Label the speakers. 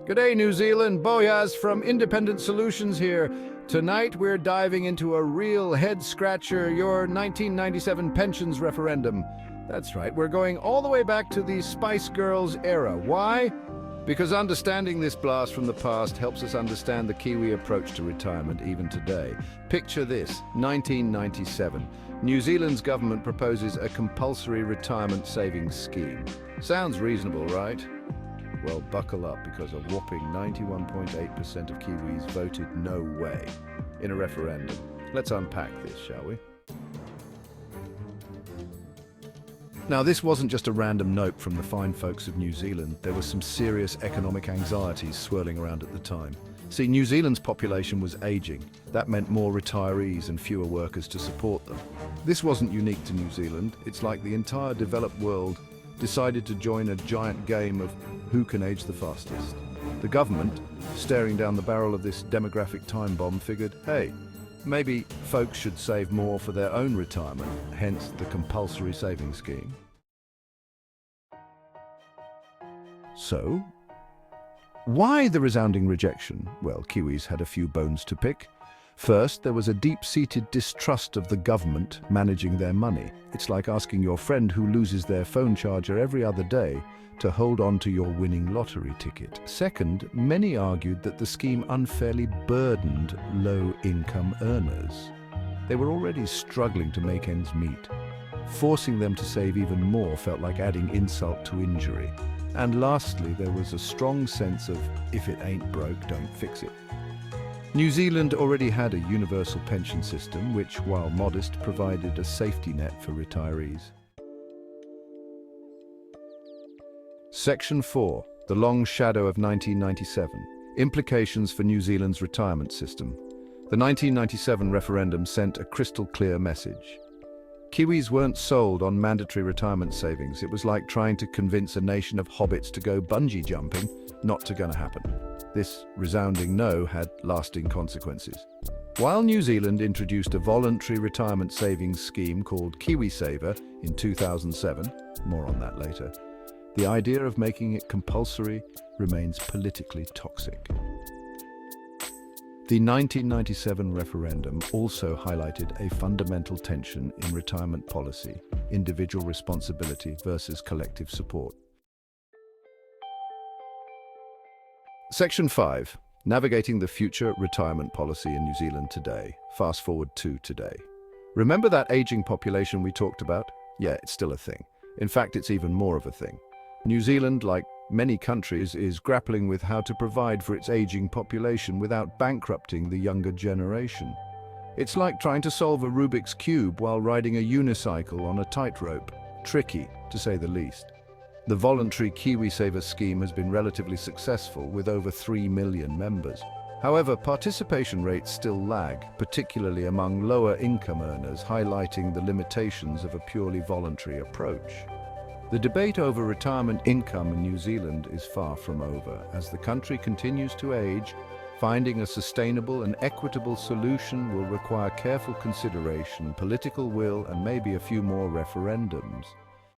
Speaker 1: G'day New Zealand, Boyas from Independent Solutions here. Tonight we're diving into a real head-scratcher, your 1997 pensions referendum. That's right, we're going all the way back to the Spice Girls era. Why? Because understanding this blast from the past helps us understand the Kiwi approach to retirement even today. Picture this, 1997. New Zealand's government proposes a compulsory retirement savings scheme. Sounds reasonable, right? Well, buckle up, because a whopping 91.8% of Kiwis voted no way in a referendum. Let's unpack this, shall we? Now, this wasn't just a random note from the fine folks of New Zealand. There was some serious economic anxieties swirling around at the time. See, New Zealand's population was aging. That meant more retirees and fewer workers to support them. This wasn't unique to New Zealand. It's like the entire developed world decided to join a giant game of who can age the fastest. The government, staring down the barrel of this demographic time bomb, figured, hey, maybe folks should save more for their own retirement, hence the compulsory savings scheme. So, why the resounding rejection? Well, Kiwis had a few bones to pick. First, there was a deep-seated distrust of the government managing their money. It's like asking your friend who loses their phone charger every other day to hold on to your winning lottery ticket. Second, many argued that the scheme unfairly burdened low-income earners. They were already struggling to make ends meet. Forcing them to save even more felt like adding insult to injury. And lastly, there was a strong sense of, if it ain't broke, don't fix it. New Zealand already had a universal pension system which, while modest, provided a safety net for retirees. Section 4. The Long Shadow of 1997. Implications for New Zealand's retirement system. The 1997 referendum sent a crystal-clear message. Kiwis weren't sold on mandatory retirement savings. It was like trying to convince a nation of hobbits to go bungee jumping. Not gonna happen. This resounding no had lasting consequences. While New Zealand introduced a voluntary retirement savings scheme called KiwiSaver in 2007, more on that later, the idea of making it compulsory remains politically toxic. The 1997 referendum also highlighted a fundamental tension in retirement policy: individual responsibility versus collective support. Section 5. Navigating the future retirement policy in New Zealand today. Fast forward to today. Remember that aging population we talked about? Yeah, it's still a thing. In fact, it's even more of a thing. New Zealand, like many countries, is grappling with how to provide for its aging population without bankrupting the younger generation. It's like trying to solve a Rubik's Cube while riding a unicycle on a tightrope. Tricky, to say the least. The voluntary KiwiSaver scheme has been relatively successful, with over 3 million members. However, participation rates still lag, particularly among lower income earners, highlighting the limitations of a purely voluntary approach. The debate over retirement income in New Zealand is far from over. As the country continues to age, finding a sustainable and equitable solution will require careful consideration, political will, and maybe a few more referendums.